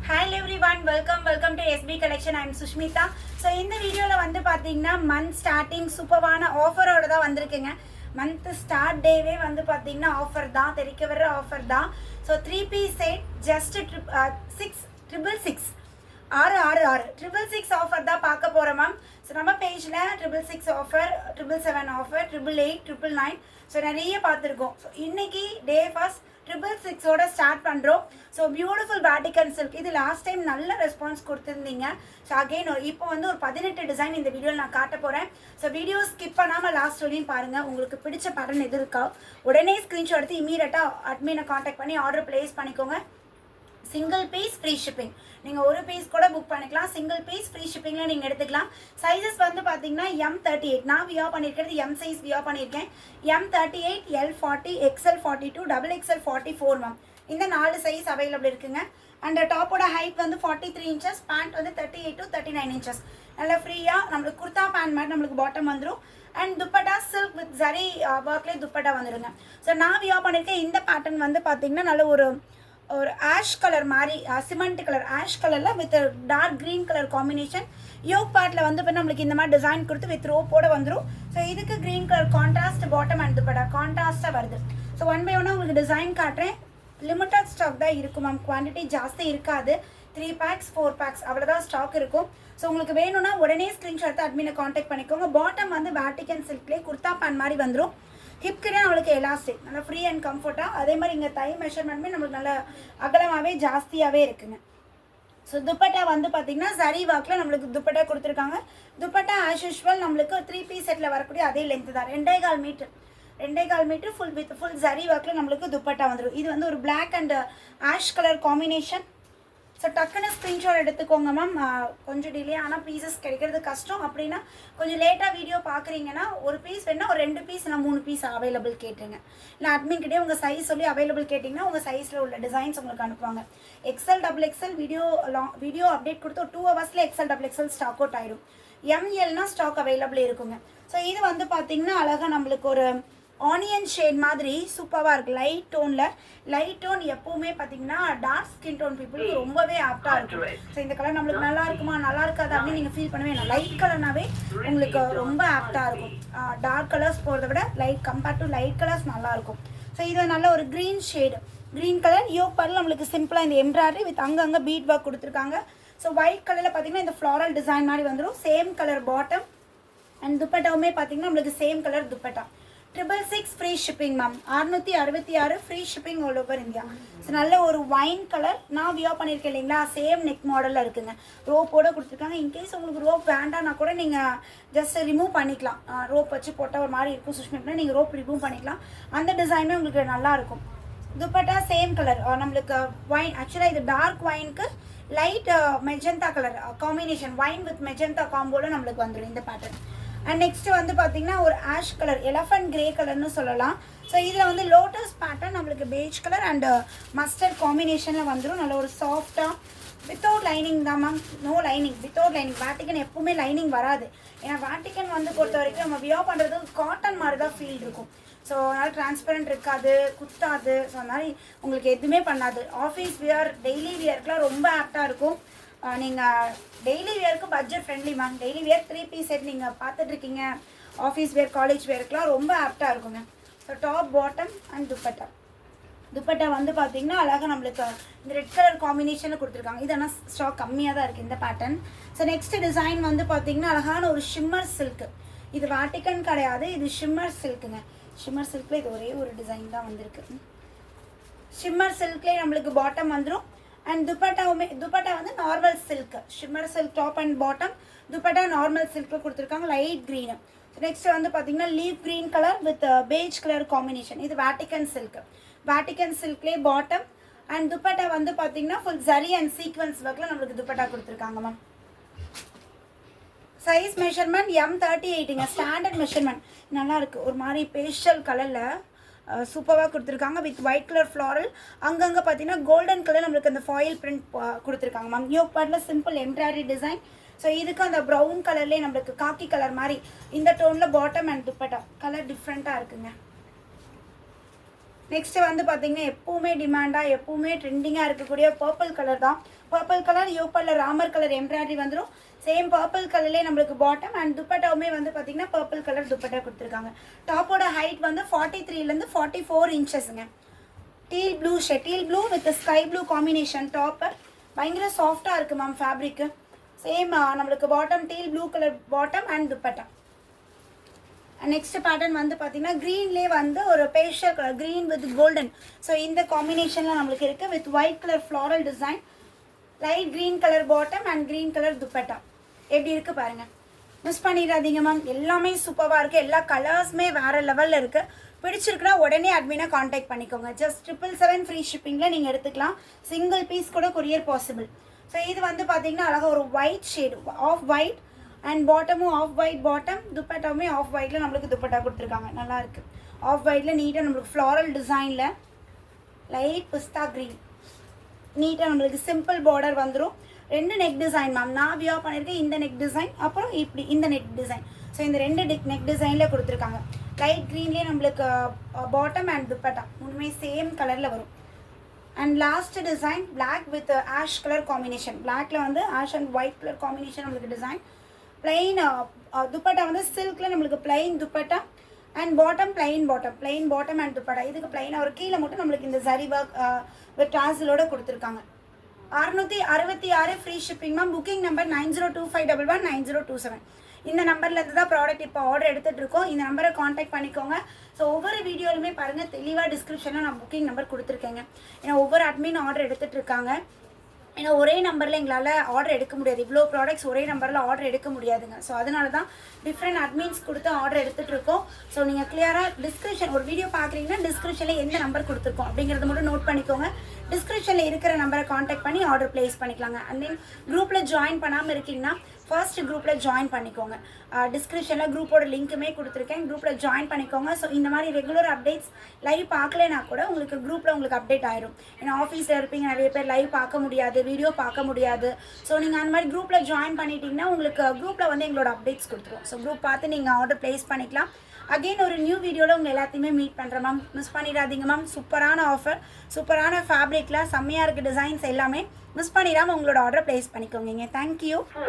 Hi everyone, welcome to SB Collection. I am Sushmita. So இந்த வீடியோல வந்து பாத்தீங்கன்னா month starting சூப்பரான ஆஃபரோட தான் வந்திருக்குங்க. month start டேவே வந்து பாத்தீங்கன்னா ஆஃபர் தான், தெரிக்க வர ஆஃபர் தான். So 3 piece set just 666 666 offer தான் பார்க்க போறோம் மேம். ஸோ நம்ம பேஜில் 666 ஆஃபர், 777 ஆஃபர், 888, 999 ஸோ நிறைய பார்த்துருக்கோம். ஸோ இன்னைக்கு டே ஃபர்ஸ்ட் 666ஓட ஸ்டார்ட் பண்ணுறோம். ஸோ பியூட்டிஃபுல் வேட்டிகன் சில்க் இது லாஸ்ட் டைம் நல்ல ரெஸ்பான்ஸ் கொடுத்துருந்தீங்க. ஸோ அகெயின் இப்போ வந்து ஒரு 18 டிசைன் இந்த வீடியோவில் நான் காட்ட போகிறேன். ஸோ வீடியோ ஸ்கிப் பண்ணாமல் லாஸ்ட் வரையும் பாருங்கள். உங்களுக்கு பிடிச்ச பேட்டர்ன் எது இருக்கா உடனே ஸ்க்ரீன்ஷாட் எடுத்து இமீடியட்டாக அட்மினை காண்டாக்ட் பண்ணி ஆர்டர் ப்ளேஸ் பண்ணிக்கோங்க. சிங்கிள் பீஸ் ஃப்ரீ ஷிப்பிங், நீங்கள் ஒரு பீஸ் கூட புக் பண்ணிக்கலாம். சிங்கிள் பீஸ் ஃப்ரீ ஷிப்பிங்கில் நீங்கள் எடுத்துக்கலாம். சைஸஸ் வந்து பார்த்தீங்கன்னா M38 நான் வியா பண்ணியிருக்கிறது எம் சைஸ் வியா பண்ணியிருக்கேன். M38, L40, XL42, XXL 44 ma'am. இந்த 4 சைஸ் அவைலபிள் இருக்குங்க. அண்ட் டாப்போட ஹைட் வந்து 43 இன்ச்சஸ், பேண்ட் வந்து 38 to 39 இன்ச்சஸ். நல்லா ஃப்ரீயாக நம்மளுக்கு குர்த்தா பேண்ட் மாதிரி நம்மளுக்கு பாட்டம் வந்துடும். And dupatta silk with zari ஒர்க்லேயே துப்பட்டா வந்துடுங்க. ஸோ நான் வியா பண்ணியிருக்கேன் இந்த பேட்டர்ன் வந்து பார்த்தீங்கன்னா நல்ல ஒரு ஆஷ் கலர் மாதிரி சிமெண்ட் கலர் ஆஷ் கலரில் with dark green colour combination. Yoke பார்ட்டில் வந்து இப்போ நம்மளுக்கு இந்த மாதிரி டிசைன் கொடுத்து வித் ரோப்போட வந்துடும். ஸோ இதுக்கு green colour contrast bottom and dupatta கான்ட்ராஸ்ட்டாக வருது. ஸோ ஒன் பை ஒன்னாக உங்களுக்கு டிசைன் காட்டுறேன். லிமிட்டட் ஸ்டாக் தான் இருக்கும் மேம், குவான்டிட்டி ஜாஸ்தி இருக்காது. 3 packs 4 packs அவ்வளோதான் ஸ்டாக் இருக்கும். ஸோ உங்களுக்கு வேணும்னா உடனே ஸ்க்ரீன்ஷாட் எடுத்து அட்மினை காண்டாக்ட் பண்ணிக்கோங்க. பாட்டம் வந்து வேட்டிகன் சில்க்லேயே குர்த்தா பேண்ட் மாதிரி வந்துடும். ஹிப் கிட்ட நம்மளுக்கு எலாஸ்டிக் நல்லா ஃப்ரீ அண்ட் கம்ஃபர்ட்டாக. அதே மாதிரி இங்கே தை மெஷர்மெண்ட்டுமே நம்மளுக்கு நல்லா அகலமாகவே ஜாஸ்தியாகவே இருக்குங்க. ஸோ துப்பட்டா வந்து பார்த்தீங்கன்னா சரி வாக்கில் நம்மளுக்கு துப்பட்டா கொடுத்துருக்காங்க. துப்பட்டா ஆஸ் யூஷுவல் நம்மளுக்கு 3 piece செட்டில் வரக்கூடிய அதே லென்த்து தான், 2.25 மீட்டர் ஃபுல் சரி வாக்கில் நம்மளுக்கு துப்பட்டா வந்துடும். இது வந்து ஒரு black and ash colour combination. So டக்குன்னு ஸ்க்ரீன்ஷாட் எடுத்துக்கோங்க மேம். கொஞ்சம் டிலே ஆனால் பீசஸ் கிடைக்கிறது கஷ்டம். அப்படின்னா கொஞ்சம் லேட்டாக வீடியோ பார்க்குறீங்கன்னா ஒரு பீஸ் வேணா ஒரு 2 பீஸ் இல்லை 3 பீஸ் அவைலபிள் கேட்டுருங்க. இல்லை அட்மின்கிட்டே உங்கள் சைஸ் சொல்லி அவைலபிள் கேட்டிங்கன்னா உங்கள் சைஸில் உள்ள டிசைன்ஸ் உங்களுக்கு அனுப்புவாங்க. XL XXL வீடியோ அப்டேட் கொடுத்து ஒரு 2 hours XL XXL stock out ஆயிடும். MLனா ஸ்டாக் அவைலபிள் இருக்குங்க. ஸோ இது வந்து பார்த்தீங்கன்னா அழகாக நம்மளுக்கு ஒரு ஆனியன் ஷேட் மாதிரி சூப்பராக இருக்குது. லைட் டோன் எப்போவுமே பார்த்தீங்கன்னா டார்க் ஸ்கின் டோன் பீப்புளுக்கு ரொம்பவே ஆப்டாக இருக்கும். ஸோ இந்த கலர் நம்மளுக்கு நல்லா இருக்குமா நல்லா இருக்காது அப்படின்னு நீங்கள் ஃபீல் பண்ணவே இல்லை. லைட் கலர்னாவே உங்களுக்கு ரொம்ப ஆப்டாக இருக்கும். டார்க் கலர்ஸ் போகிறத விட கம்பேர்ட் டு லைட் கலர்ஸ் நல்லாயிருக்கும். ஸோ இது நல்ல ஒரு green shade, green colour yoke பார்ல நம்மளுக்கு சிம்பிளாக இந்த எம்ப்ராய்டரி வித் அங்கங்கே பீட் ஒர்க் கொடுத்துருக்காங்க. ஸோ ஒயிட் கலரில் பார்த்தீங்கன்னா இந்த ஃப்ளாரல் டிசைன் மாதிரி வந்துடும். சேம் கலர் பாட்டம் அண்ட் துப்பட்டாவுமே பார்த்தீங்கன்னா நம்மளுக்கு same colour dupatta. 666 free shipping ma'am. 666 free shipping all over India. So நல்ல ஒரு ஒயின் கலர் நான் வியா பண்ணியிருக்கேன் இல்லைங்களா, சேம் நெக் மாடலில் இருக்குங்க. ரோப்போட கொடுத்துருக்காங்க. இன்கேஸ் உங்களுக்கு ரோப் வேண்டாம்னா கூட நீங்கள் ஜஸ்ட் ரிமூவ் பண்ணிக்கலாம். ரோப் வச்சு போட்டால் ஒரு மாதிரி இருக்கும் சுஷ்மிட்னா நீங்கள் ரோப் ரிமூவ் பண்ணிக்கலாம். அந்த டிசைனுமே உங்களுக்கு நல்லாயிருக்கும். துப்பட்டா சேம் கலர் நம்மளுக்கு ஒயின், ஆக்சுவலாக இது டார்க் ஒயினுக்கு light magenta colour combination, wine with magenta காம்போவில் நம்மளுக்கு வந்துடும் இந்த பேட்டர்ன். அண்ட் நெக்ஸ்ட் வந்து பார்த்தீங்கன்னா ஒரு ஆஷ் கலர் எலஃபண்ட் கிரே கலர்னு சொல்லலாம். ஸோ இதில் வந்து லோட்டஸ் பேட்டர்ன் நம்மளுக்கு பேஜ் கலர் அண்ட் மஸ்டர்ட் காம்பினேஷனில் வந்துடும். நல்ல ஒரு சாஃப்டாக வித்தவுட் லைனிங் தான் ma'am. No lining, without lining. Vatican எப்பவுமே லைனிங் வராது. ஏன்னா வேட்டிகன் வந்து பொறுத்த வரைக்கும் நம்ம வியா பண்ணுறதுக்கு காட்டன் மாதிரி தான் ஃபீல் இருக்கும். ஸோ அதனால் டிரான்ஸ்பரண்ட் இருக்காது, குத்தாது. ஸோ அந்த மாதிரி உங்களுக்கு எதுவுமே பண்ணாது. ஆஃபீஸ் வியர் டெய்லி வியர்க்கெலாம் ரொம்ப ஆப்டாக இருக்கும். நீங்கள் டெய்லி வியருக்கு budget friendly ma'am. Daily wear 3 piece set நீங்கள் பார்த்துட்ருக்கீங்க, ஆஃபீஸ் வியர் காலேஜ் வியருக்குலாம் ரொம்ப ஆப்டாக இருக்குங்க. So top bottom and dupatta வந்து பார்த்தீங்கன்னா அழகாக நம்மளுக்கு இந்த ரெட் கலர் காம்பினேஷனில் கொடுத்துருக்காங்க. இது ஆனால் ஸ்டாக் கம்மியாக தான் இருக்குது இந்த பேட்டர்ன். ஸோ நெக்ஸ்ட் டிசைன் வந்து பார்த்தீங்கன்னா அழகான ஒரு ஷிம்மர் சில்க்கு. இது வேட்டிகன் கிடையாது, இது ஷிம்மர் சில்க்குங்க. ஷிம்மர் சில்கில் இது ஒரே ஒரு டிசைன் தான் வந்திருக்கு. ஷிம்மர் சில்க்லேயே நம்மளுக்கு பாட்டம் வந்துடும். அண்ட் துப்பட்டா வந்து normal silk, shimmer silk top and bottom. Dupatta normal சில்கில் கொடுத்துருக்காங்க, லைட் க்ரீனு. நெக்ஸ்ட் வந்து பார்த்தீங்கன்னா leaf green colour with beige colour combination. இது வேட்டிகன் சில்க்லேயே பாட்டம். அண்ட் துப்பட்டா வந்து பார்த்தீங்கன்னா ஃபுல் ஜரி அண்ட் சீக்வன்ஸ் ஒர்க்கில் நம்மளுக்கு துப்பட்டா கொடுத்துருக்காங்க மேம். சைஸ் மெஷர்மெண்ட் M38ங்க, ஸ்டாண்டர்ட் மெஷர்மெண்ட். நல்லாயிருக்கு, ஒரு மாதிரி பேஸ்டல் கலரில் சூப்பராக கொடுத்துருக்காங்க வித் ஒயிட் கலர் ஃப்ளாரல். அங்கங்கே பார்த்தீங்கன்னா கோல்டன் கலர் நம்மளுக்கு அந்த ஃபாயில் பிரிண்ட் கொடுத்துருக்காங்க மேம். யோக் பார்ட்டில் சிம்பிள் எம்ப்ராய்டரி டிசைன். ஸோ இதுக்கு அந்த ப்ரௌன் கலர்லேயே நம்மளுக்கு காக்கி கலர் மாதிரி இந்த டோனில் பாட்டம் அண்ட் துப்பட்டா கலர் டிஃப்ரெண்ட்டாக இருக்குங்க. நெக்ஸ்ட்டு வந்து பார்த்தீங்கன்னா எப்போவுமே டிமாண்டாக எப்போவுமே ட்ரெண்டிங்காக இருக்கக்கூடிய பர்பிள் கலர் தான். பர்பிள் கலர் யோப்பரில் ராமர் கலர் எம்ப்ராய்டரி வந்துடும். சேம் பர்பிள் கலர்லேயே நம்மளுக்கு பாட்டம் அண்ட் துப்பட்டாவுமே வந்து பார்த்திங்கன்னா பர்பிள் கலர் துப்பட்டா கொடுத்துருக்காங்க. டாப்போட ஹைட் வந்து 43லேருந்து 44 இன்ச்சஸ்ங்க. Teal blue shade, teal blue with sky blue combination top. பயங்கர சாஃப்டாக இருக்குது மேம் ஃபேப்ரிக்கு. சேம் நம்மளுக்கு bottom teal blue colour bottom and dupatta. Next pattern வந்து பார்த்தீங்கன்னா க்ரீன்லேயே வந்து ஒரு pastel colour green with golden. So இந்த காம்பினேஷனில் நம்மளுக்கு இருக்குது with white colour floral design, light green colour bottom and green colour dupatta. எப்படி இருக்குது பாருங்கள், மிஸ் பண்ணிடாதீங்க மேம். எல்லாமே சூப்பராக இருக்குது, எல்லா கலர்ஸுமே வேறு லெவலில் இருக்குது. பிடிச்சிருக்குன்னா உடனே அட்மினை காண்டாக்ட் பண்ணிக்கோங்க. ஜஸ்ட் 777 ஃப்ரீ ஷிப்பிங்கில் நீங்கள் எடுத்துக்கலாம். சிங்கிள் பீஸ் கூட கொரியர் பாசிபிள். ஸோ இது வந்து பார்த்தீங்கன்னா அழகாக ஒரு white shade, off white and பாட்டமும் ஆஃப் ஒயிட் பாட்டம், துப்பட்டாவுமே ஆஃப் ஒயிட்டில் நம்மளுக்கு துப்பட்டா கொடுத்துருக்காங்க. நல்லாயிருக்கு. ஆஃப் ஒயிட்டில் நீட்டாக நம்மளுக்கு ஃப்ளாரல் டிசைனில் லைட் பிஸ்தா க்ரீன் நீட்டாக நம்மளுக்கு சிம்பிள் பார்டர் வந்துடும். 2 நெக் டிசைன் மேம். நான் வியர் பண்ணியிருக்கேன் இந்த நெக் டிசைன், அப்புறம் இப்படி இந்த நெக் டிசைன். ஸோ இந்த 2 நெக் டிசைனில் கொடுத்துருக்காங்க. லைட் க்ரீன்லேயே நம்மளுக்கு பாட்டம் அண்ட் துப்பட்டா மூணுமே சேம் கலரில் வரும். And last design black with ash colour combination. பிளாக்ல வந்து ash and white colour combination நம்மளுக்கு டிசைன். பிளைன் துப்பட்டா வந்து சில்கில் நம்மளுக்கு பிளைன் துப்பட்டா and bottom plain bottom and துப்பட்டா. இதுக்கு பிளைனாக ஒரு கீழே மட்டும் நம்மளுக்கு இந்த சரி ஒர்க் வித் டாசிலோட கொடுத்துருக்காங்க. 666 free shipping ma'am. Booking number 9025119027. இந்த நம்பர்லேருந்து தான் ப்ராடக்ட் இப்போ ஆர்டர் எடுத்துகிட்டு இருக்கோம். இந்த நம்பரை காண்டாக்ட் பண்ணிக்கோங்க. ஸோ ஒவ்வொரு வீடியோலுமே பாருங்கள் தெளிவாக டிஸ்கிரிப்ஷனில் நான் புக்கிங் நம்பர் கொடுத்துருக்கேங்க. ஏன்னா ஒவ்வொரு அட்மின் ஆர்டர் எடுத்துகிட்டு இருக்காங்க. ஏன்னா ஒரே நம்பரில் எங்களால் ஆர்டர் எடுக்க முடியாது, இவ்வளோ ப்ராடக்ட்ஸ் ஒரே நம்பரில் ஆர்டர் எடுக்க முடியாதுங்க. ஸோ அதனால தான் டிஃப்ரெண்ட் அட்மின்ஸ் கொடுத்து ஆர்டர் எடுத்துகிட்டு இருக்கோம். ஸோ நீங்கள் கிளியராக டிஸ்கிரிப்ஷன் ஒரு வீடியோ பார்க்குறீங்கன்னா டிஸ்கிரிப்ஷனில் எந்த நம்பர் கொடுத்துருக்கோம் அப்படிங்கிறத மட்டும் நோட் பண்ணிக்கோங்க. டிஸ்கிரிப்ஷனில் இருக்கிற நம்பரை காண்டாக்ட் பண்ணி ஆர்டர் ப்ளேஸ் பண்ணிக்கலாங்க. அண்ட் தென் குரூப்பில் ஜாயின் பண்ணாமல் இருக்கீங்கன்னா ஃபர்ஸ்ட் குரூப்பில் ஜாயின் பண்ணிக்கோங்க. டிஸ்கிரிப்ஷனில் குரூப்போட லிங்க்குமே கொடுத்துருக்கேன், குரூப்பில் ஜாயின் பண்ணிக்கோங்க. ஸோ இந்த மாதிரி ரெகுலர் அப்டேட்ஸ் லைவ் பார்க்கலனா கூட உங்களுக்கு குரூப்பில் உங்களுக்கு அப்டேட் ஆயிடும். ஏன்னா ஆஃபீஸில் இருப்பீங்க, நிறைய பேர் லைவ் பார்க்க முடியாது, வீடியோ பார்க்க முடியாது. ஸோ நீங்கள் அந்த மாதிரி குரூப்பில் ஜாயின் பண்ணிட்டீங்கன்னா உங்களுக்கு குரூப்பில் வந்து எங்களோட அப்டேட்ஸ் கொடுத்துருவோம். ஸோ குரூப் பார்த்து நீங்கள் ஆர்டர் ப்ளேஸ் பண்ணிக்கலாம். அகெயின் ஒரு நியூ வீடியோவில் உங்கள் எல்லாத்தையுமே மீட் பண்ணுறேன் மேம். மிஸ் பண்ணிடாதீங்க மேம். சூப்பரான ஆஃபர், சூப்பரான ஃபேப்ரிக்கில் செம்மையாக இருக்குது டிசைன்ஸ் எல்லாமே. மிஸ் பண்ணிடாமல் உங்களோட ஆர்டர் ப்ளேஸ் பண்ணிக்கோங்க. தேங்க்யூ.